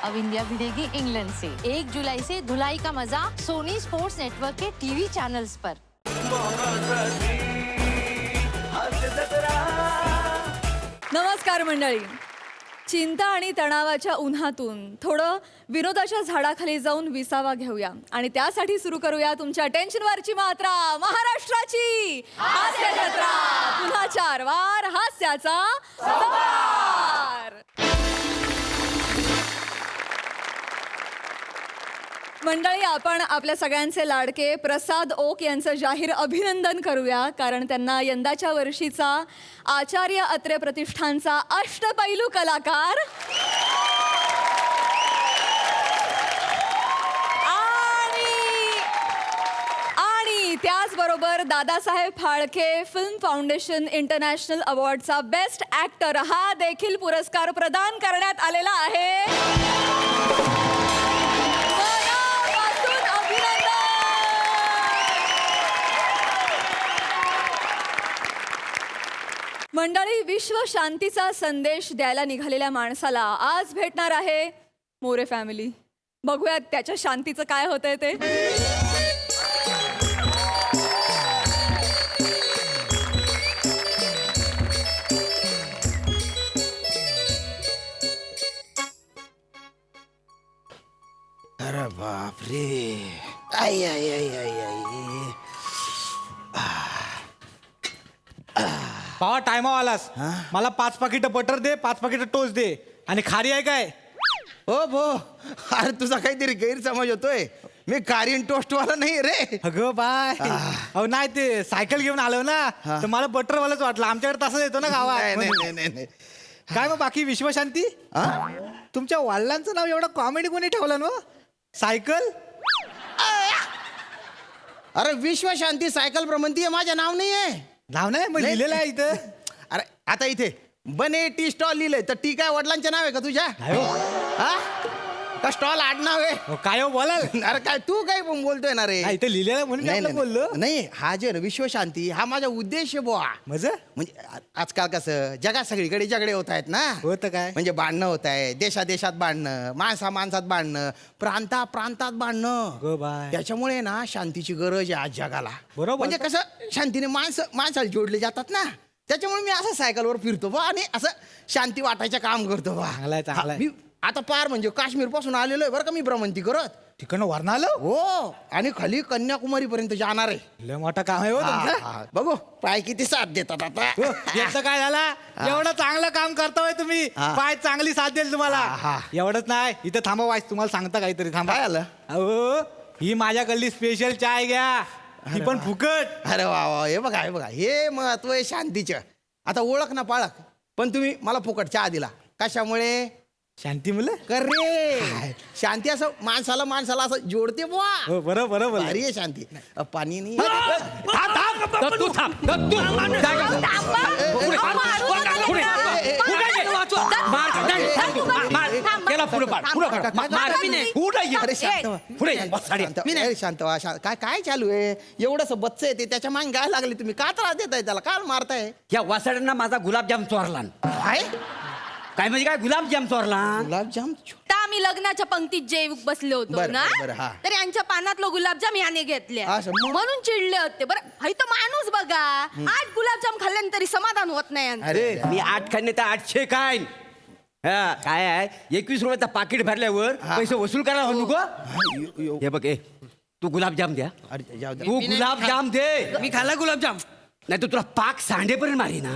अब India भिड़ेगी England से। 1 जुलाई से धुलाई का मजा सोनी स्पोर्ट्स नेटवर्क के टीवी चैनल्स पर। नमस्कार मंडळी. चिंता आणि तणावाच्या उन्हातून थोडं विनोदाच्या झाडाखाली जाऊन विसावा घेऊया आणि त्यासाठी सुरू करूया तुमच्या टेन्शनवरची मात्रा, महाराष्ट्राची हास्य जत्रा. पुन्हा 4 वार हास्याचा सवार. मंडळी, आपण आपल्या सगळ्यांचे लाडके प्रसाद ओक यांचं जाहीर अभिनंदन करूया, कारण त्यांना यंदाच्या वर्षीचा आचार्य अत्रे प्रतिष्ठानचा अष्टपैलू कलाकार आणि त्याचबरोबर Dadasaheb Phalke film foundation international अवॉर्डचा बेस्ट ॲक्टर हा देखील पुरस्कार प्रदान करण्यात आलेला आहे. मंडळी, विश्व शांतीचा संदेश द्यायला निघालेल्या माणसाला आज भेटणार आहे मोरे फॅमिली. बघूयात त्याच्या शांतीचं काय होतंय ते. अरे बापरे. आई आई आई आई आई. बाबा टायमावर आलास. मला 5 पाकिटं बटर दे, 5 पाकिटं टोस्ट दे आणि खारी आहे काय? ओ भो, अरे तुझा काहीतरी गैरसमज होतोय. मी कारीन टोस्टवाला नाही रे. अगं बाय, अहो नाही ते सायकल घेऊन आलो ना, तर मला बटरवालाच वाटलं. आमच्याकडे तसंच येतो ना गावात. नाही नाही नाही. काय मग बाकी विश्वशांती? तुमच्या वडिलांचं नाव एवढं कॉमेडी कोणी ठेवलं ना? सायकल? अरे विश्व शांती सायकल भ्रमंती हे माझं नाव नाही आहे. नाव नाही मग लिहिलेलं आहे इथं. अरे आता इथे बने टी स्टॉल लिहिलंय, तर टी काय वडिलांचं नाव आहे का तुझ्या? हा का स्टॉल आडनाव आहे? काय हो बोलाल? अरे काय तू काय पण बोलतोय ना रे? इथं लिहिलेलं आहे म्हणून मी आपलं बोललो. नाही, हा जे ना विश्व शांती हा माझा उद्देश आहे बुवा. म्हणजे आजकाल कसं जगात सगळीकडे झगडे होत आहेत ना. होतं काय? म्हणजे भांडणं होत आहे, देशात भांडणं, माणसात भांडणं, प्रांतात भांडणं. गो बाय. त्याच्यामुळे ना शांतीची गरज आहे आज जगाला. बरोबर. म्हणजे कसं शांतीने माणसाला जोडले जातात ना, त्याच्यामुळे मी असं सायकलवर फिरतो बा आणि असं शांती वाटायचं काम करतो बा. चांगलाय. मी आता पार म्हणजे काश्मीर पासून आलेलो आहे बरं का मी भ्रमंती करत. तिकडनं वरण आलं? हो, आणि खाली कन्याकुमारी पर्यंत जाणार आहे. लय मोठा काम आहे हो तुमचं. बघू पाय किती साथ देतात आता. याचं काय झाला? एवढं चांगलं काम करतोय तुम्ही, पाय चांगली साथ देईल तुम्हाला. एवढंच नाही, इथं थांबा वाईस, तुम्हाला सांगता काहीतरी. थांबा. काय आलं? अहो, ही माझ्याकडली स्पेशल चाय घ्या, ही पण फुकट. अरे वा वा, हे बघा हे महत्व आहे शांतीचं. आता ओळख ना पाळख, पण तुम्ही मला फुकट चहा दिला कशामुळे? शांती मुलं करे. शांती असं माणसाला असं जोडते बुवा. बरोबर. भारी आहे शांती. पाणी नाही. तू थांब. त्याला पुढे अरे शांत व्हा. काय चालू आहे? एवढंच बच्च आहे ते, त्याच्या मागे काय लागले तुम्ही? का त्रास देताय त्याला? काय मारताय? या वासाड्यांना माझा गुलाबजाम चोरला. काय म्हणजे काय गुलाबजाम चोरला? गुलाबजाम आम्ही लग्नाच्या पंक्तीत जे बसले होतो बरं, ना, बरं, हा. तर यांच्या पानातलं गुलाबजाम याने घेतले असं मग? म्हणून चिडले होते. बरं, हाय तो माणूस बघा, 8 गुलाबजाम खाल्ल्याने तरी समाधान होत नाही यांचं. अरे मी 8 खाल्ले तर 800 काय? हा, काय आहे 21 रुपयाचा पाकिट भरल्यावर पैसे वसूल करायला हो नको? हे बघ, तू गुलाबजाम द्या. अरे जाऊ दे. तू गुलाबजाम दे. मी खाल्ला गुलाबजाम. नाही तर तुला पाक सांडेपर्यंत मारी ना.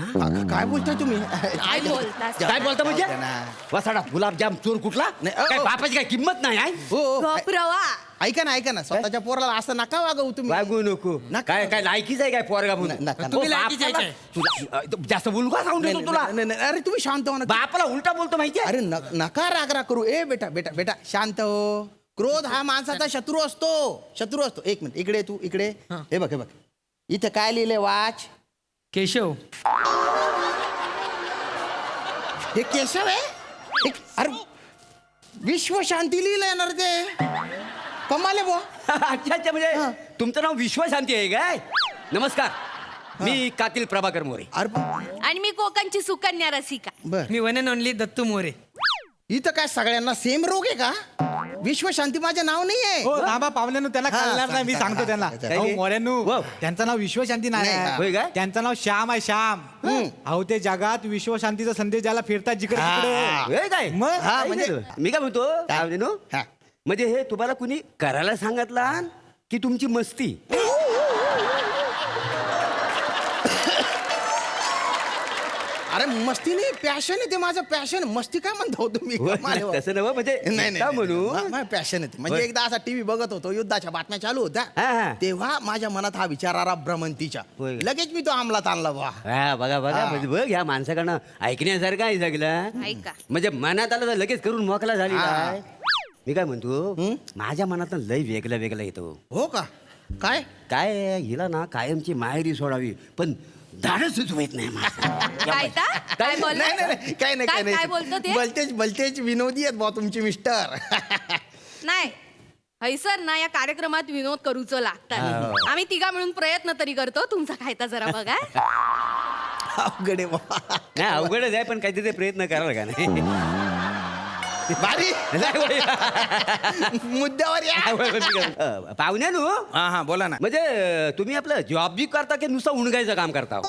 काय बोलताय तुम्ही? काय बोलतास? काय बोलता म्हणजे? जाऊ दे ना. वसाडा गुलाबजाम चोर कुठला? नाही, काय बापाची काय किंमत नाही आहे? हो, गपरवा. ऐका ना स्वतःच्या पोराला असं नका वागवू तुम्ही. वागू नको. नका. काय लायकीच आहे काय पोरगा म्हणून? नका. हो, तुम्ही लायकीचे आहे बापाला- तुला जास्त बोलू का सांगून देतो तुला? नाही, अरे तुम्ही शांत हो ना. बापाला उलटा बोलतो माहितीये? अरे नका राग करू. ए बेटा शांत हो. क्रोध हा माणसाचा शत्रू असतो. 1 मिनिट इकडे, तू इकडे. हे बघ इथं काय लिहिलंय? वाच. केशव. हे केशव आहे? अरे विश्व शांती लिहिलंय ना रे ते. कमाल आहे बुवा. अच्छा म्हणजे तुमचं नाव विश्वशांती आहे काय? नमस्कार, मी कातील प्रभाकर मोरे. अरे आणि मी कोकणची सुकन्या रसिका. बर. मी one and only Dattu More. इथं काय सगळ्यांना सेम रोग आहे का? विश्वशांती माझं नाव नाही आहे. हो थांबा पाहुण्यांनो त्यांना हा, कळणार नाही मी सांग, सांगतो त्यांना सांग, सांग. अहो, मोऱ्यांनो वाव. त्यांचं नाव विश्वशांती नाही नाही, होय काय? त्यांचं नाव श्याम आहे श्याम अहो ते जगात विश्वशांतीचा संदेश द्यायला फिरतात जिकडे हा. तिकडे होय काय मग? हा, काय म्हणजे- झालं? मी काय म्हणतो काय म्हणते नो? हा. म्हणजे हे तुम्हाला कुणी करायला सांगितला की तुमची मस्ती? अरे मस्ती नाही, पॅशन आहे ते माझं पॅशन. मस्ती काय म्हणतो तुम्ही? होय, कमाल आहे. तसं नव्ह, म्हणजे नाही का म्हणू? माझं पॅशन आहे ते. म्हणजे होय. एकदा असा टीव्ही बघत होतो, युद्धाच्या बातम्या चालू हा, होत्या हा. तेव्हा माझ्या मनात हा विचार आला भ्रमंतीच्या. होय. लगेच मी तो अंमलात आणला बा. हा बघा बघा हा. म्हणजे बघ ह्या माणसाकडनं ऐकण्यासारखं आहे सगळं. ऐका. म्हणजे मनात आलं तर लगेच करून मोकला झाली हा. काय? मी काय म्हणतो माझ्या मनात लय वेगळं वेगळं येतो. हो का? काय? काय आहे, हिला ना कायमची माहेरी सोडावी पण धाडच सुचवत नाही माझं. काय ता? काय बोलला? नाही नाही नाही, काय नाही काय काय काय बोलतो ते? भलतेच भलतेच विनोदी आहेत बा तुमचे मिस्टर. नाही हैसर ना या कार्यक्रमात विनोद करूच लागतात. आम्ही तिघा मिळून प्रयत्न तरी करतो. तुमचा काय ता जरा बघा. अवघड आहे बाबा. नाही अवघडच आहे पण काहीतरी ते प्रयत्न कराल का नाही? भारी नाही, होय. मुद्द्यावर या. पाहुण्यानो हा हा बोला ना. म्हणजे तुम्ही आपलं जॉब बी करता की नुसतं उणगायचं काम करता?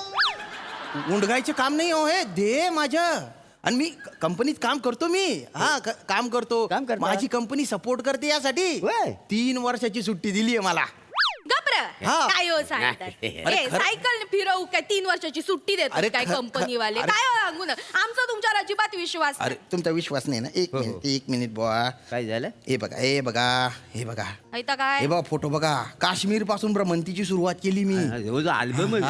उंडगायचं काम नाही हो हे दे माझं. आणि मी कंपनीत काम करतो मी. हा काम करतो. काम करता? माझी कंपनी सपोर्ट करते यासाठी. होय. 3 वर्षाची सुट्टी दिली आहे मला. गप्र हा. काय हो सांगतात नाही. अरे ए, खरं- सायकल फिरवू काय 3 वर्षाची सुट्टी देतात अरे काय ख- ख- कंपनीवाले अरे- काय हो सांगू ना आमचा तुमच्यावर अजिबात विश्वास अरे नाही. तुमचा विश्वास नाही ना? एक हो, हो. मिनिट एक मिनिट बुवा. काय झालं? हे बघा हे बघा हे बघा ऐता काय हे बघा फोटो बघा. काश्मीर पासून भ्रमंतीची सुरुवात केली मी. अल्बम हे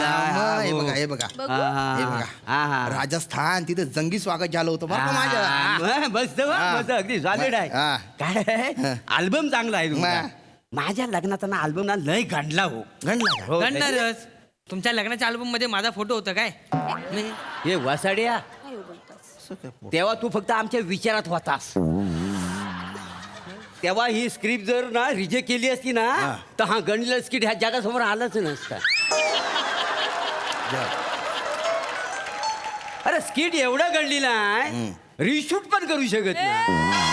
बघा हे बघा बघू. हे बघा. राजस्थान तिथे जंगी स्वागत झालं होतं बरं का माझं. मस्त हा. मस्त अगदी सॉलिड आहे. हा. काय हा. अल्बम चांगला आहे तुमचा. हा. माझ्या लग्नाचा ना अल्बम ना लय गांडला हो. घडला का? हो, गणणारच. तुमच्या लग्नाच्या अल्बम मध्ये माझा फोटो होता काय? हे वसाड्या काय हो बोलतास? तेव्हा तू फक्त आमच्या विचारात होतास. तेव्हा ही स्क्रिप्ट जर ना रिजेक्ट केली असती ना तर हा गणलेला स्किट ह्या जगासमोर आलाच नसता. अरे स्किट एवढं गणलेला आहे रिशूट पण करू शकत नाही.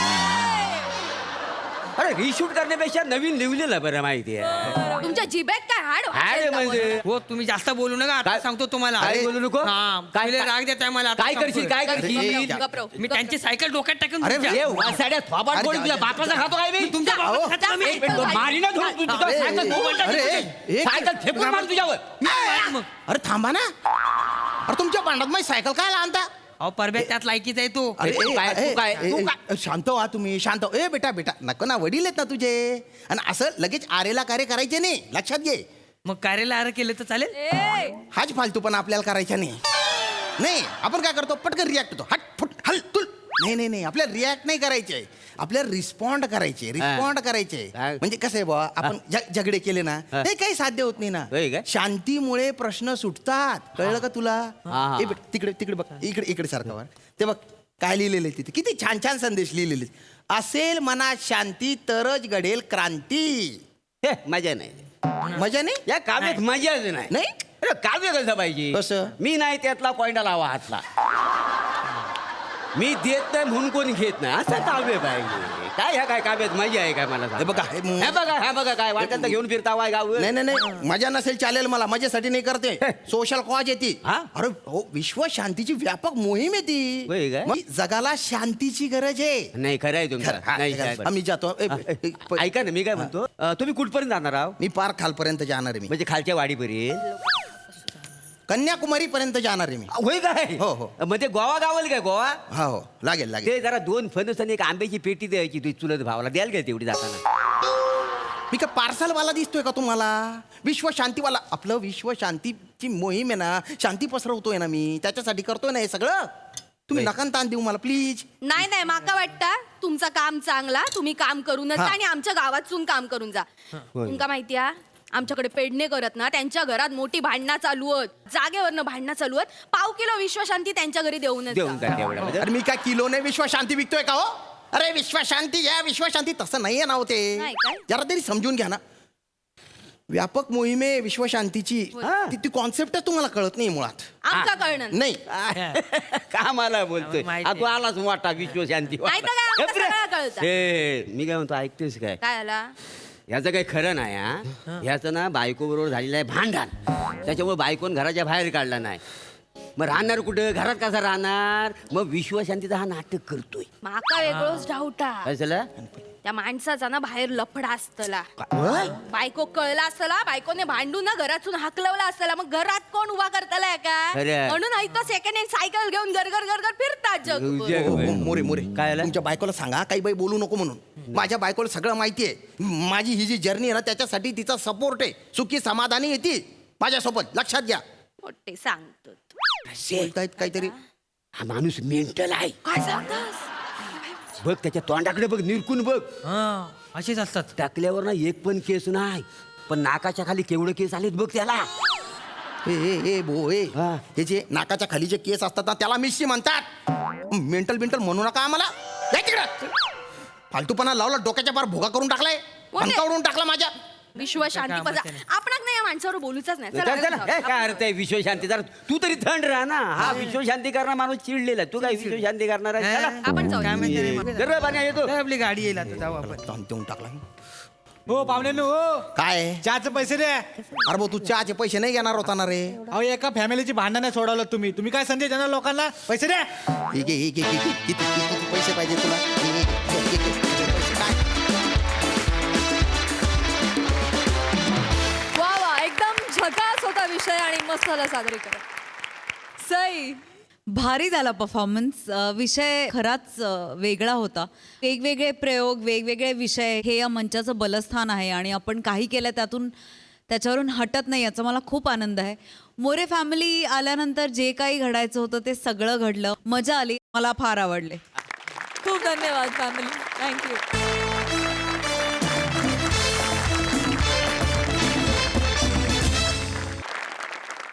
अरे रिशूट करण्यापेक्षा नवीन लिहिलेलं बरं माहिती आहे. तुमच्या जिबेत काय हाड अरे म्हणजे हो तुम्ही जास्त बोलू नका आता काय- सांगतो तुम्हाला. काय बोलू नको? हा, काय- पहिले राग देताय मला आता काय सांगतोय. करशील काय करशील? मी त्यांची सायकल डोक्यात टाकून अरे, तुमच्या- ए, वासाड्या थोबाड अरे, कोणी तुझ्या जा- बापाचा खातो काय मी? तुमच्या बापाचा खाता मी. एक मिनिट, मारीनं धरून तू तुझं अरे, सायकल तू म्हणता अरे, तुझी. एक- सायकल फेकून मार तुझ्यावर. मग अरे थांबा ना. अरे तुमच्या भांडात माझी सायकल काय आणता? अहो परबे त्यात लायकीच आहे तो. अरे तू काय- ए, तू काय- ए, तू ए, काय- शांत व्हा तुम्ही शांत व्हा. ए बेटा बेटा नको ना वडील आहेत ना तुझे. आणि असं लगेच आरेला कार्य करायचे नाही लक्षात घे. मग कार्याला आर केलं तर चालेल? हाच फालतू पण आपल्याला करायचा नाही. नाही आपण काय करतो पटकन रिॲक्ट होतो. हट फुट हल तुल. नाही नाही नाही आपल्याला रिॲक्ट नाही करायचे. आपल्याला रिस्पॉन्ड करायचे रिस्पॉन्ड करायचे. काय? म्हणजे कसं आहे बाबा आपण झगडे केले ना हा. हे काही साध्य होत नाही होय काय? ना. शांतीमुळे प्रश्न सुटतात. कळलं का तुला? हा. ए बेटा तिकडे तिकडे बघ इकडे इकडे सारखं वर. ते बघ काय लिहिलेलं आहे तिथे किती छान छान संदेश लिहिलेले आहेत. असेल मनात शांती तरच घडेल क्रांती. हे, मजा नाही मजा नाही या काव्यात मजाच नाही. नाही? अरे काव्य कसं पाहिजे? कसं? मी नाही त्यातला पॉइंट लावा हातला. मी देत नाही म्हणून कोणी घेत नाही असं काव्य पाहिजे. काय ह्या काय काव्यात मजा आहे काय मला सांग? हे बघा, हे हे बघा काय वाटत तर घेऊन फिरता वाय गाव. नाही नाही नाही मजा नसेल चालेल मला मजेसाठी नाही करते. सोशल कॉज येते. हा? अरे हो विश्व शांतीची व्यापक मोहीम आहे होय ती. काय? मग जगाला शांतीची गरज आहे. नाही खरं आहे खरं, तुमचं. हा, नाही, खरं. बरं. आम्ही जातो. ऐका ना मी काय म्हणतो तुम्ही कुठपर्यंत जाणार आहो? मी पार खालपर्यंत जाणार आहे मी. म्हणजे खालच्या वाडीपर्यंत? कन्याकुमारी पर्यंत जाणार आहे मी. होय काय? हो, हो. म्हणजे गोवा गावल काय गोवा? हा हो लागेल लागेल. ते जरा 2 फणस आणि एक आंब्याची पेटी द्यायची तुझी चुलत भावाला द्याल काय तेवढी जाताना? मी काय पार्सलवाला दिसतोय का तुम्हाला? विश्व शांतीवाला. आपलं विश्व शांतीची मोहीम आहे ना शांती पसरवतोय ना मी त्याच्यासाठी करतोय ना हे सगळं. तुम्ही होय. नका ताण देऊ मला प्लीज. नाही नाही माका वाटतं तुमचं काम चांगला तुम्ही काम करूनच हा. जा आणि आमच्या गावातून काम करून जा. तुमका माहितीया आमच्याकडे पेडणे करत ना त्यांच्या घरात मोठी भांडणं चालू आहेत. जागेवरनं भांडणं चालू आहेत. पाव किलो विश्वशांती त्यांच्या घरी देऊनच देऊन जा. काय तेवढ्या म्हणजे? अरे मी काय किलोने विश्व शांती विकतोय का हो? अरे विश्व शांती या विश्व शांती तसं नाहीये ना हो ते. नाही काय? जरा तरी समजून घ्या ना. व्यापक मोहिमे विश्वशांतीची ती कॉन्सेप्टच तुम्हाला कळत नाही मुळात. आमका कळणार नाही का मला बोलतोय माहिती आहे. तू आलाच मोठा विश्वशांती नाही तर काय, आमचं सगळं कळतं. हे मी काय म्हणतो ऐकतेस काय काय आला ह्याचं काही खरं नाही हा ह्याचं ना बायको बरोबर झालेलं आहे भांडण त्याच्यामुळे बायकोन घराच्या बाहेर काढला नाही मग राहणार कुठं घरात कसा राहणार मग विश्वशांतीचा हा नाटक करतोय माका वेगळंच डाऊटा काय झालं त्या माणसाचा ना बाहेर लफडा असतला होय? बायको कळला असतला बायकोने भांडून ना घरातून हाकलवला असतला मग घरात कोण उभा करतलाय का खरंय. म्हणून ऐकतो सेकंड हँड सायकल घेऊन गरगर गरगर फिरतात जग मोरे मोरे काय झालं? तुमच्या बायकोला सांगा काही बाई बोलू नको म्हणून माझ्या बायकोला सगळं माहिती आहे माझी ही जी जर्नी आहे ना त्याच्यासाठी तिचा सपोर्ट आहे सुखी समाधानी येते माझ्यासोबत लक्षात घ्या. मोठे सांगतो बोलतायत काहीतरी. हा माणूस मेंटल आहे काय सांगतास बघ त्याच्या तोंडाकडे बघ निरकून बघ हा असेच असतात टाकल्यावर ना एक पण केस नाही पण नाकाच्या खाली केवढे केस आलेत बघ त्याला ए भो ए हा. हे जे नाकाच्या खाली जे केस असतात ना त्याला मिशी म्हणतात मेंटल बिंटल म्हणू नका आम्हाला जाय तिकडं. फालतूपणा लावला डोक्याच्या पार भोगा करून टाकलाय उडून टाकला माझ्या विश्व शांती कामच पदा नाही. आपण नाही या माणसावर बोलूच नाही चला, चल, चल, चला, ए, काय अर्थ आहे विश्वशांती जरा तू तरी थंड राहा ना हा विश्वशांती करणार माणूस चिडलेला तू काय विश्वशांती करणार आहे चला. आपण जाऊ काय माहिती रे मग. जरा पाणी येतो काय आपली गाडी येईल आता जाऊ आपण ताण देऊन टाकला हो पाहुण्यांनो हो काय चहाचे पैसे द्या अरे भाऊ तू चहाचे पैसे नाही घेणार होता ना रे. अहो एका फॅमिलीची भांडणं सोडवलं तुम्ही काय संदेश देणार लोकांना पैसे द्या ठीक आहे किती पैसे पाहिजे तुला काय वा वा एकदम झकास होता विषय आणि मस्त झालं सादरीकरण. सई भारी झाला परफॉर्मन्स. विषय खराच वेगळा होता. वेगवेगळे प्रयोग वेगवेगळे विषय हे या मंचाचं बलस्थान आहे आणि आपण काही केलं त्याच्यावरून हटत नाही याचा मला खूप आनंद आहे. मोरे फॅमिली आल्यानंतर जे काही घडायचं होतं ते सगळं घडलं. मजा आली. मला फार आवडले. खूप धन्यवाद फॅमिली थँक्यू.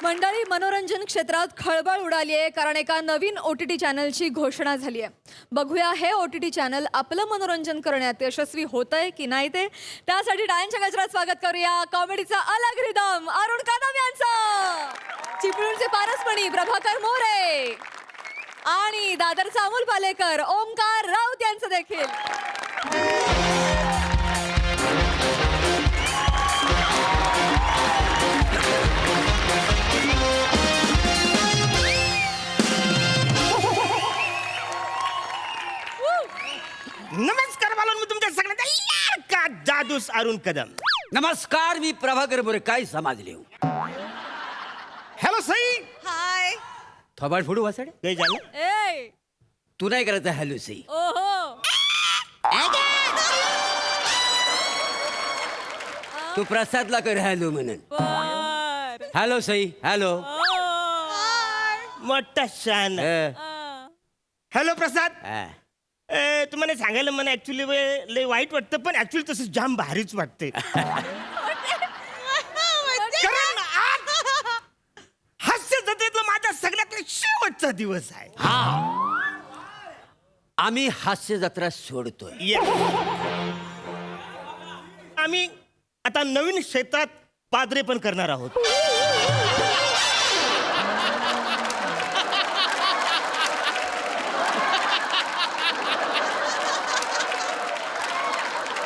मंडळी मनोरंजन क्षेत्रात खळबळ उडाली आहे कारण एका नवीन OTT चॅनलची घोषणा झाली आहे. बघूया हे OTT चॅनल आपलं मनोरंजन करण्यात यशस्वी होतंय की नाही ते. त्यासाठी डायनच्या गजरात स्वागत करूया कॉमेडीचा अलग रिदम अरुण कदम यांचं, चिपळूणचे पारसमणी प्रभाकर मोरे आणि दादरचा अमोल पालेकर ओमकार राऊत यांचं देखील. नमस्कार बालून मी तुमच्या सगळ्यांचा लाडका जादूस अरुण कदम. नमस्कार मी प्रभाकर मोरे काय समजले हॅलो सई हाय. थोबाड फोडू वासाडे काय झालं ए तू नाही करायचं हॅलो सी ओहो तू प्रसादला कर हॅलो म्हणून बर हॅलो सई हॅलो मोठा शान. हॅलो प्रसाद तुम्हाला सांगायला मला ऍक्च्युली लय वाईट वाटतं पण ऍक्च्युली तसं जाम भारीच वाटते कारण आज हास्य जत्रेतला माझा सगळ्यात शेवटचा दिवस आहे. आम्ही हास्य जत्रा सोडतोय. आम्ही आता नवीन क्षेत्रात पादरे पण करणार आहोत.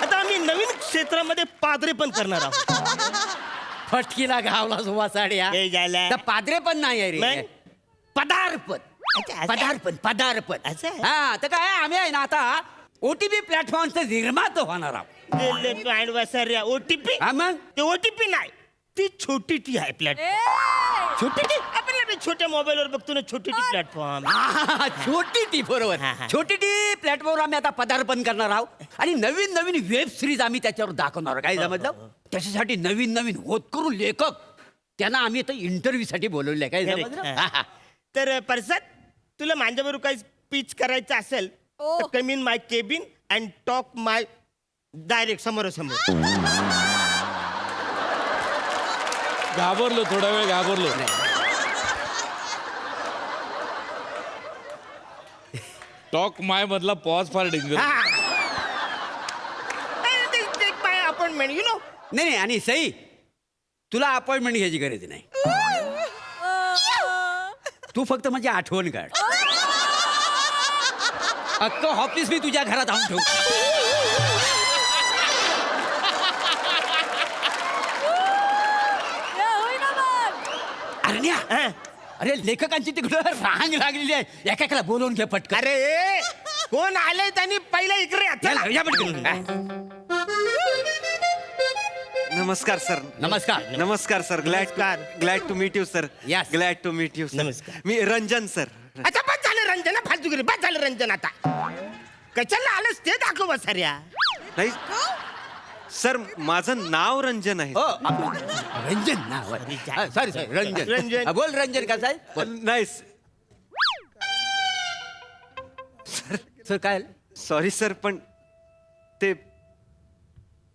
आता आम्ही नवीन क्षेत्रामध्ये पादरे पण करणार आहोत. फटकीला घावला वासाड्या हे झालं. तर पादरे पण नाही आहे रे मग? पदार्पण अच्छा, असं? पदार्पण असं आहे? हा तर काय आम्ही आहे ना आता OTP प्लॅटफॉर्मचं निर्माता होणार आहोत. ओटीपी हा मग ते ओटीपी नाही ती छोटी टी आहे प्लॅटफॉर्म. छोटी टी आपल्याला छोट्या मोबाईलवर बघतो ना छोटी टी प्लॅटफॉर्म. छोटी टी बरोबर हा, हा. छोटी टी प्लॅटफॉर्मवर आम्ही आता पदार्पण करणार आहोत आणि नवीन नवीन वेब सिरीज आम्ही त्याच्यावर दाखवणार आहोत. काय समजलं त्याच्यासाठी नवीन नवीन होतकरू लेखक त्यांना आम्ही आता इंटरव्ह्यू साठी बोलवले काय समजलं हा. तर प्रसाद तुला माझ्याबरोबर काही स्पीच करायचं असेल तर come in my cabin and talk my direct समोरासमोर. घाबरलो थोडा वेळ घाबरलो. टॉक माय मधला पॉज फार danger. Take my appointment you know. नाही आणि सई तुला अपॉइंटमेंट घ्यायची गरज नाही. तू फक्त माझी आठवण काढ. अख्खं ऑफिस मी तुझ्या घरात आणून ठेवू. अरण्या, अरे लेखकांची तिकडं रांग लागलेली आहे. एकाला बोलवून घे पटकन. अरे कोण आले त्यांनी पहिलं इकडे या. चला. या पटकन. नमस्कार सर. नमस्कार. नमस्कार sir. Glad to meet you sir. Yes. Glad to meet you sir. नमस्कार. मी रंजन सर. अच्छा बस झालं रंजन फालतूगिरी. बस झालं रंजन आता. कशाला आलंस ते दाखव साऱ्या. नाही सर, माझं नाव रंजन आहे. हो, रंजन नाव आहे. सॉरी रंजन. रंजन. हा, बोल रंजन कसा आहे बोल. नाही सर काय सॉरी सर, पण ते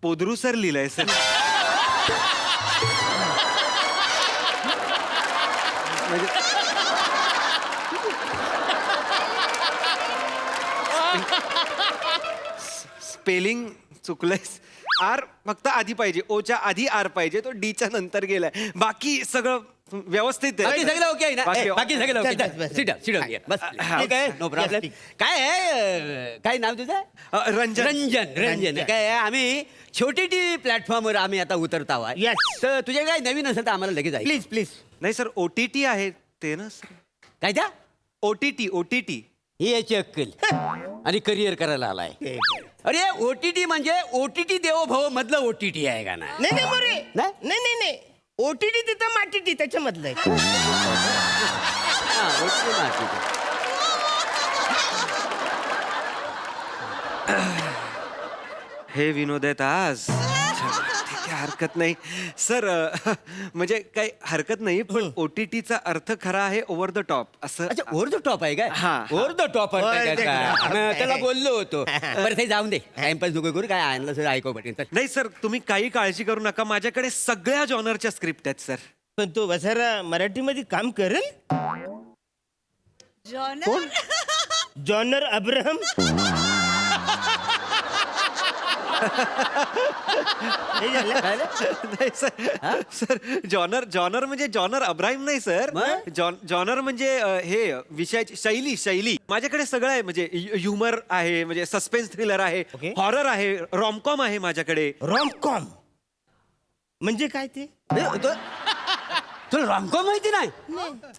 पोदरू सर लिहिलंय सर. स्पेलिंग चुकलंय. आर फक्त आधी पाहिजे. ओच्या आधी आर पाहिजे. तो डीच्या नंतर गेलाय. बाकी सगळं व्यवस्थित बाकी आहे. सगळं ओके आहे ना? बाकी- बाकी सगळं okay. Bus, bus. Sit down, sit down here. बस हा. ठीक आहे, नो प्रॉब्लेम. काय आहे काय नाव तुझं? रंजन. रंजन. रंजन काय आहे, आम्ही छोटी टी प्लॅटफॉर्मवर आम्ही आता उतरत आहोत. Yes. तर तुझे काय नवीन असेल तर आम्हाला लगेच आहे. Please please. नाही सर, OTT आहे ते ना सर. काय त्या OTT. ही याची अक्कल आणि करिअर करायला आलाय. अरे OTT म्हणजे OTT देवो भव मधलं OTT आहे का ना? नाही नाही मोरे. नाही? नाही नाही नाही. OTT तिथं माटीटी त्याच्यामधलं आहे. हा, OTT ना, ठीक आहे. हे विनोद आहेत आज. ठीक आहे, हरकत नाही सर. म्हणजे काही हरकत नाही, पण OTTचा अर्थ खरा आहे ओव्हर द टॉप असं. अच्छा, ओव्हर द टॉप आहे काय? हा. Over the top Over the top. त्याला बोललो होतो. बरं ते जाऊन दे, टाइमपास नको करू. काय आणलं सर ऐकू पटेल. नाही सर, तुम्ही काही काळजी करू नका. माझ्याकडे सगळ्या जॉनरच्या स्क्रिप्ट आहेत सर. पण तो वसारा मराठीमध्ये काम करेल. Genre Abraham. हे झालं? नाही सर. सर जॉनर म्हणजे जॉनर अब्राहिम नाही सर. जॉनर म्हणजे हे विषयाची शैली. माझ्याकडे सगळं आहे. म्हणजे ह्युमर आहे, म्हणजे सस्पेन्स थ्रिलर आहे, Okay. हॉरर आहे, रॉमकॉम आहे माझ्याकडे. रॉमकॉम म्हणजे काय ते? तुला रॉमकॉम माहिती नाही?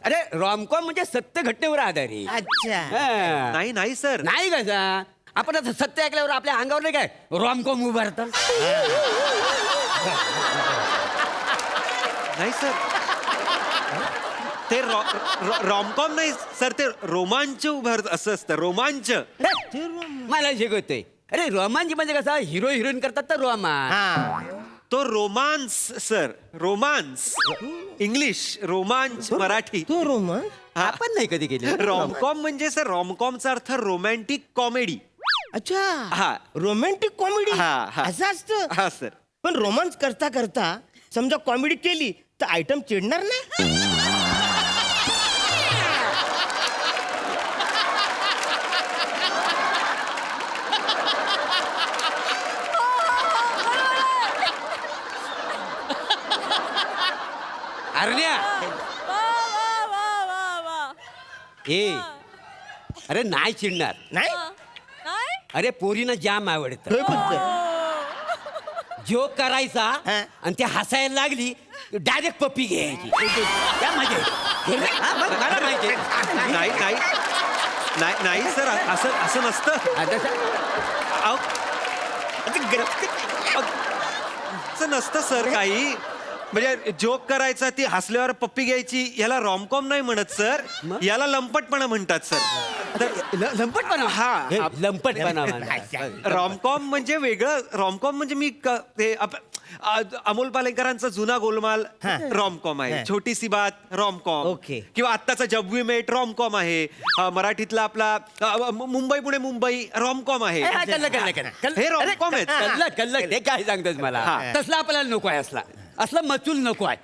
अरे रॉमकॉम म्हणजे सत्य घटनेवर आधारित. अच्छा. हा. नाही सर. नाही कसा आपण आता सत्य ऐकल्यावर आपल्या अंगावर नाही काय रॉमकॉम उभारतात. नाही सर, ते रॉमकॉम नाही सर, ते रोमांच उभारत असं असतं. रोमांच. मला शिकवतोय. अरे रोमांच म्हणजे कसा हिरो हिरोईन करतात तर रोमांच. हा. तो रोमांस सर. रोमांस इंग्लिश, रोमांच मराठी. तो रोमन. आपण नाही कधी केले. रॉमकॉम म्हणजे सर, रॉमकॉमचा अर्थ रोमॅन्टिक कॉमेडी. अच्छा. हा. Romantic comedy. हा, हा. असं असतं. हा सर. पण रोमांस करता करता समजा कॉमेडी केली तर आयटम चिडणार नाही. अरण्या ए अरे नाही चिडणार. नाही. अरे पोरीना जाम आवडतं. होय बोलतोय. जोक करायचा हा. आणि ते हसायला लागली डायरेक्ट पप्पी घ्यायची. त्या मजा येते. हा, मग मला माहिती आहे. नाही सर, असं नसतं. अहो, असं नसतं सर काही. म्हणजे जोक करायचा, ती हसल्यावर पप्पी घ्यायची, याला रॉमकॉम नाही म्हणत सर. याला लंपटपणा म्हणतात सर. लंपटपणा. हा. लंपटपणा. रॉमकॉम म्हणजे वेगळं. रॉमकॉम म्हणजे मी ते अमोल पालेकरांचा जुना गोलमाल रॉमकॉम आहे. छोटीसी बात रॉमकॉम. Okay. किंवा आत्ताचा जब वी मेट रॉमकॉम आहे. मराठीतला आपला मुंबई पुणे मुंबई रॉमकॉम आहे. हे रॉमकॉम आहेत. कल्ल ते काय सांगतोस मला? तसला आपल्याला नको आहे. असला मचूल नको आहे.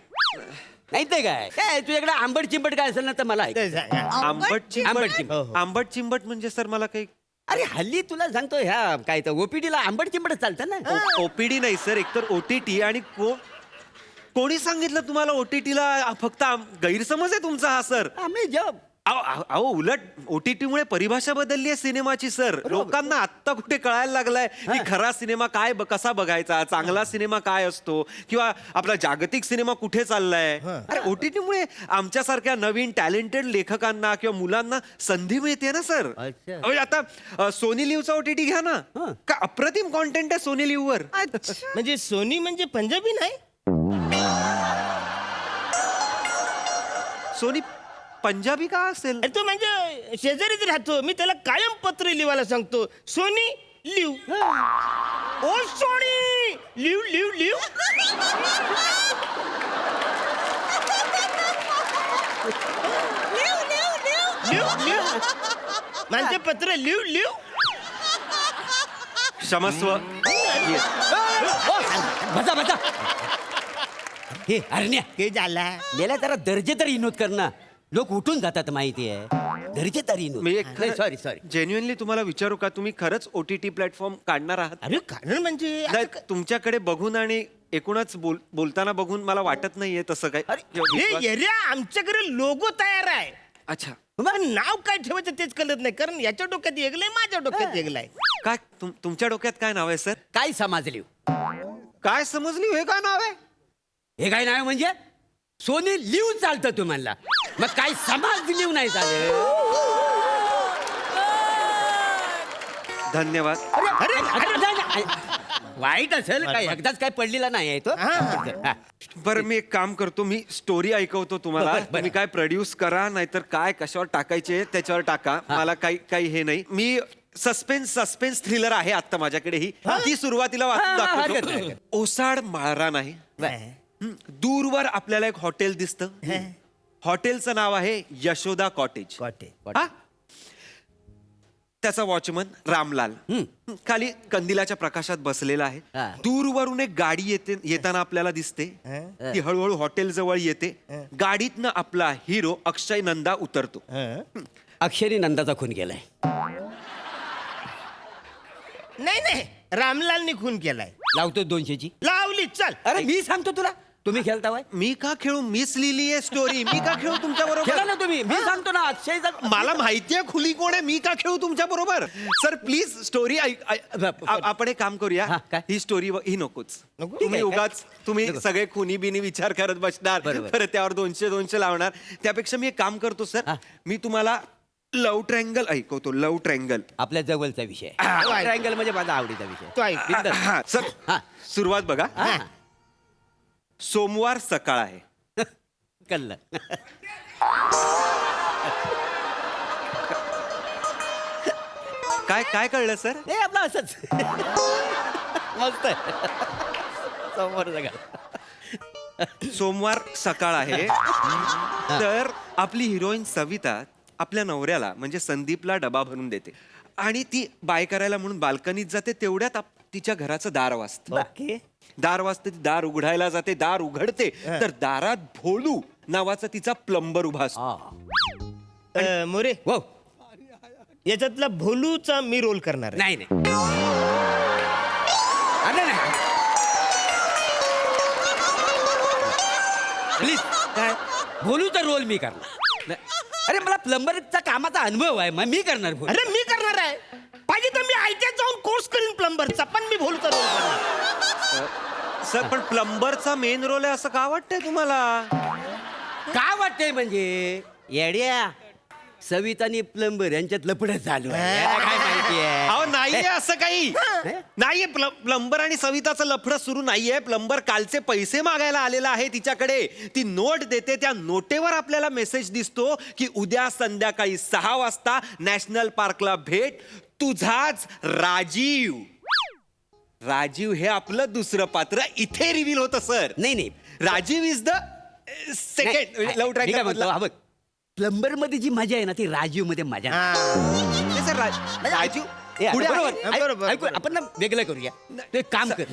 नाही ते काय काय तुझ्याकडे आंबट चिंबट काय असेल ना तर मला ऐक. आंबट चिंबट. हो, हो. आंबट चिंबट म्हणजे सर मला काही. अरे हल्ली तुला सांगतो ह्या काय तर OPD ला आंबट चिंबट चालतं ना. OPD नाही सर, एकतर OTT आणि कोणी सांगितलं तुम्हाला OTT-ला फक्त गैरसमज आहे तुमचा हा सर. आम्ही जब अहो उलट OTT मुळे परिभाषा बदलली आहे सिनेमाची सर. लोकांना आत्ता कुठे कळायला लागलाय की खरा सिनेमा काय कसा बघायचा, चांगला सिनेमा काय असतो, किंवा आपला जागतिक सिनेमा कुठे चाललाय. अरे OTT मुळे आमच्यासारख्या नवीन टॅलेंटेड लेखकांना किंवा मुलांना संधी मिळते ना सर. अच्छा. अहो, आता सोनी लिव्हचा OTT घ्या ना, का अप्रतिम कॉन्टेंट आहे सोनी लिव्हवर. म्हणजे सोनी म्हणजे पंजाबी नाही. सोनी पंजाबी का असेल. अरे तो म्हणजे शेजारीच राहतो. मी त्याला कायम पत्र लिवायला सांगतो, सोनी लिव. ओ सोनी लिव लिव लिव. लिव लिव म्हणजे पत्र लिव लिव. क्षमस्व. बसा बसा. हे अरण्या हे झाला. गेल्या जरा दर्जे तरी विनोद कर ना. लोक उठून जातात माहिती आहे. दर्जे तरी विनोद. Sorry sorry. जेन्युअनली तुम्हाला विचारू का, तुम्ही खरंच OTT प्लॅटफॉर्म काढणार आहात. अरे कारण म्हणजे नाही, तुमच्याकडे बघून आणि एकूणच बोलताना बघून मला वाटत नाहीये तसं काय. हे एरिया आमच्याकडे लोगो तयार आहे. अच्छा. पण नाव काय ठेवायचं तेच कळत नाही, कारण याच्या डोक्यात वेगळंय, माझ्या डोक्यात वेगळंय. काय तुमच्या डोक्यात काय नाव आहे सर. काय समजली काय समजली हे काय नाव आहे. हे काय नाव म्हणजे सोनी लिव्ह चालतं तुम्हाला. मग काय समाज लिव्ह नाही चालेल. धन्यवाद. अरे नाही, नाही. वाईट असेल काय, एकदाच काय पडलेला नाही आहे तो. हा. बरं मी एक काम करतो, मी स्टोरी ऐकवतो तुम्हाला. बरं. तुम्ही काय प्रोड्यूस करा, नाहीतर काय कशावर टाकायचे त्याच्यावर टाका. मला काही हे नाही. मी सस्पेन्स थ्रिलर आहे आता माझ्याकडे ही. ती सुरुवातीला वाचून हरकत नाही. दाखवतो. ओसाड माळरा नाही. दूरवर आपल्याला एक हॉटेल दिसतं. हॉटेलचं नाव आहे यशोदा कॉटेज. हा? त्याचा वॉचमन रामलाल खाली कंदिलाच्या प्रकाशात बसलेला आहे. हा. दूरवरून एक गाडी येताना आपल्याला दिसते. ती हळूहळू हॉटेल जवळ येते. गाडीतनं आपला हिरो अक्षय नंदा उतरतो. अक्षरी नंदाचा खून केलाय. नाही नाही, रामलालनी खून केलाय. लावतो 200ची. लावली चल. अरे मी सांगतो तुला, तुम्ही खेळता वय. मी का खेळू, मीच लिहिली आहे स्टोरी. मी का खेळू तुमच्या खेळा बरोबर. ना तुम्ही. मी सांगतो ना अक्षयचा. मला माहितीये खुली कोण आहे. मी का खेळू तुमच्या बरोबर. सर प्लीज स्टोरी आपण एक काम करूया. हा, काय? ही स्टोरी ही नकोच. नको? तुम्ही ठीक आहे, उगाच तुम्ही सगळे खुनी बिनी विचार करत बसणार. बरोबर. परत त्यावर 200 लावणार. त्यापेक्षा मी एक काम करतो सर, हा. मी तुम्हाला लव्ह ट्रँगल ऐकवतो. Love triangle. आपल्या जवळचा विषय. ट्रायंगल म्हणजे माझा आवडीचा विषय. तो ऐक. बिनधास्त. सर हा. सुरुवात बघा. हा. सोमवार सकाळ आहे. कळलं. काय कळलं सर. हे आपलं असंच. मस्त आहे. समोर जगा. सोमवार सकाळ आहे. तर आपली हिरोईन सविता आपल्या नवऱ्याला म्हणजे संदीपला डबा भरून देते आणि ती बाय करायला म्हणून बाल्कनीत जाते. तेवढ्यात तिच्या घराचं दार वाजतं. ओके. दार वाजते, ती दार उघडायला जाते. दार उघडते तर दारात भोलू नावाचा तिचा प्लंबर उभा असतो. मोरे हो. याच्यातला भोलूचा मी रोल करणार आहे. नाही नाही. अरे नाही. प्लीज काय बोलू तर रोल मी करणार. अरे मला प्लंबरचा कामाचा अनुभव आहे, मग मी करणार बोल. अरे मी करणार आहे. पाहिजे तर मी आयटीआय जाऊन कोर्स करीन प्लंबरचा, पण मी भोलूचा रोल करणार. सर पण प्लंबरचा मेन रोल आहे असं का वाटतंय तुम्हाला. काय वाटतंय म्हणजे येड्या सविता आणि प्लंबर यांच्यात लफडं चालू आहे. याला काय माहिती आहे. अहो नाहीये असं काही. नाहीये. प्लंबर आणि सविताचं लफडं सुरू नाहीये. प्लंबर कालचे पैसे मागायला आलेला आहे तिच्याकडे. ती नोट देते. त्या नोटेवर आपल्याला मेसेज दिसतो की उद्या संध्याकाळी 6 वाजता नॅशनल पार्कला भेट. तुझाच राजीव. राजीव हे आपलं दुसरं पात्र इथे रिव्हील होतं सर. नाही नाही. Rajiv is the second love मी काय म्हणतो, ट्रॅक. हा बघ, प्लंबर मध्ये जी मजा आहे ना ती राजीव मध्ये मजा नाही. सर राजीव हे, पुढे बरोबर. आहे. बरोबर, ऐकू, आपण ना वेगळं करूया. तो एक काम कर,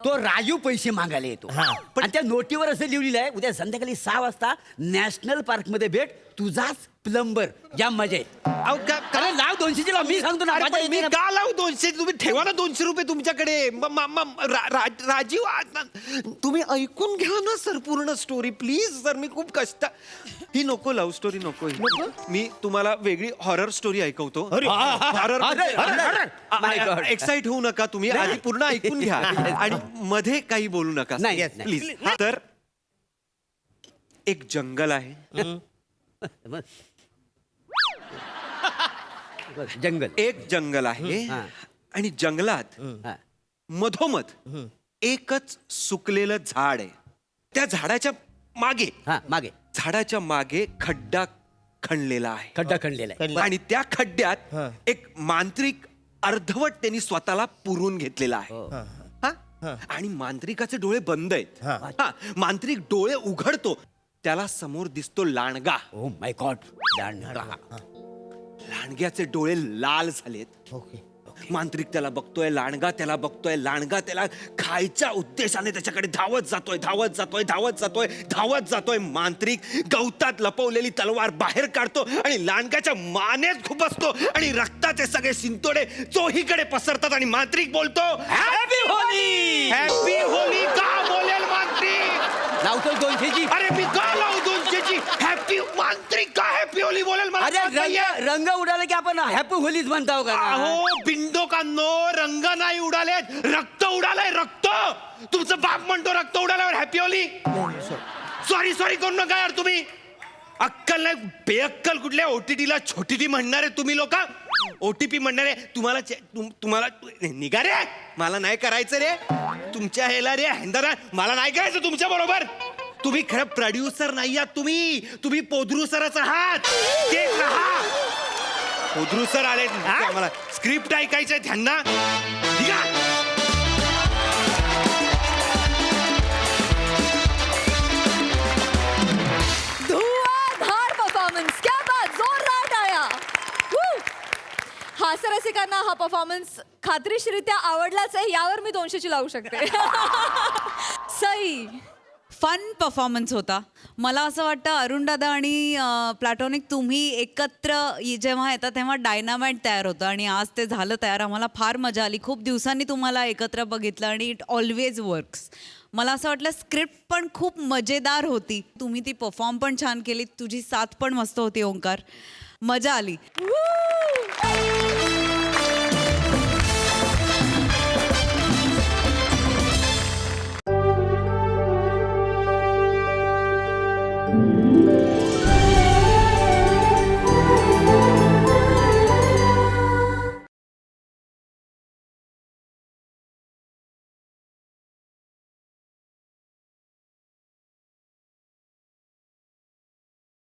तो राजू पैसे मागायला येतो पण आणि त्या नोटीवर असं लिहिलेलं आहे उद्या संध्याकाळी 6 वाजता नॅशनल पार्क मध्ये भेट. तुझाच प्लंबर जाम मजा आहे. अहो, अरे लाव 200 लाव, मी सांगतो ना. अरे, मजा पण मी येते ना. का लावू 200? तुम्ही ठेवा ना 200 रुपये तुमच्याकडे. राजीव तुम्ही ऐकून घ्या ना सर पूर्ण स्टोरी प्लीज सर. मी खूप कष्ट. ही नको लव्ह स्टोरी नको. मी तुम्हाला वेगळी हॉरर स्टोरी ऐकवतो. My God. एक्साइट होऊ नका तुम्ही. आधी पूर्ण ऐकून घ्या आणि मध्ये काही बोलू नका नाही, नाही. प्लीज. तर एक जंगल आहे. जंगल. एक जंगल आहे हा. आणि जंगलात हा. मधोमध एकच सुकलेलं झाड आहे. त्या झाडाच्या मागे हा मागे झाडाच्या मागे खड्डा खणलेला आहे. खड्डा खणलेला आहे. आणि त्या खड्ड्यात एक मांत्रिक अर्धवट त्यांनी स्वतःला पुरून घेतलेला आहे. हा? आणि मांत्रिकाचे डोळे बंद आहेत. हा, मांत्रिक डोळे उघडतो, त्याला समोर दिसतो लांडगा. Oh my God. लांडग्याचे डोळे लाल झालेत. मांत्रिक त्याला बघतोय, लांडगा त्याला बघतोय. लांडगा त्याला खायच्या उद्देशाने त्याच्याकडे धावत जातोय. मांत्रिक गवतात लपवलेली तलवार बाहेर काढतो आणि लांडग्याच्या मानेत खुपसतो आणि रक्ताचे सगळे शिंतोडे चोहीकडे पसरतात आणि मांत्रिक बोलतो हॅपी होली. हॅपी होली का बोलेल मांत्रिक? लावतो 200ची. अरे मी का लावू 200ची? हॅपी मांत्रिक का हॅपी होली बोलेल? मला अरे कळत नाहीये. रंग उडाला की आपण हॅपी होलीच म्हणतो का? अहो बिंदो कांनो, रंग नाही उडाले, रक्त उडालंय. रक्त. तुमचं बाप म्हणतो रक्त उडाल्यावर हॅपी होली. सॉरी करू नका यार तुम्ही. अक्कल नाही, बेअक्कल. कुठल्या ओटीटीला छोटी टी म्हणणारे तुम्ही लोक. ओटीपी म्हणणारे तुम्हाला निघा रे. मला नाही करायचं रे तुमच्या ह्याला रे. हैंदरा मला नाही करायचं तुमच्या बरोबर. तुम्ही खरं प्रोड्युसर नाही आहात. तुम्ही पोदरुसरच आहात. ते राहा. पोदरुसर आले मला स्क्रिप्ट ऐकायचंय त्यांना. निघा. धुआंधार परफॉर्मन्स. क्या बात. जोरदार टाळ्या. हास्यरसिकांना हा परफॉर्मन्स खात्रीशीरित्या आवडलाच आहे. यावर मी 200ची लावू शकते. सई. फन परफॉर्मन्स होता. मला असं वाटतं अरुण दादा आणि प्लॅटॉनिक तुम्ही एकत्र जेव्हा येतात तेव्हा डायनामाइट तयार होतं आणि आज ते झालं तयार. आम्हाला फार मजा आली. खूप दिवसांनी तुम्हाला एकत्र बघितलं आणि इट ऑलवेज वर्क्स. मला असं वाटलं स्क्रिप्ट पण खूप मजेदार होती. तुम्ही ती परफॉर्म पण छान केली. तुझी साथ पण मस्त होती ओंकार. मजा आली.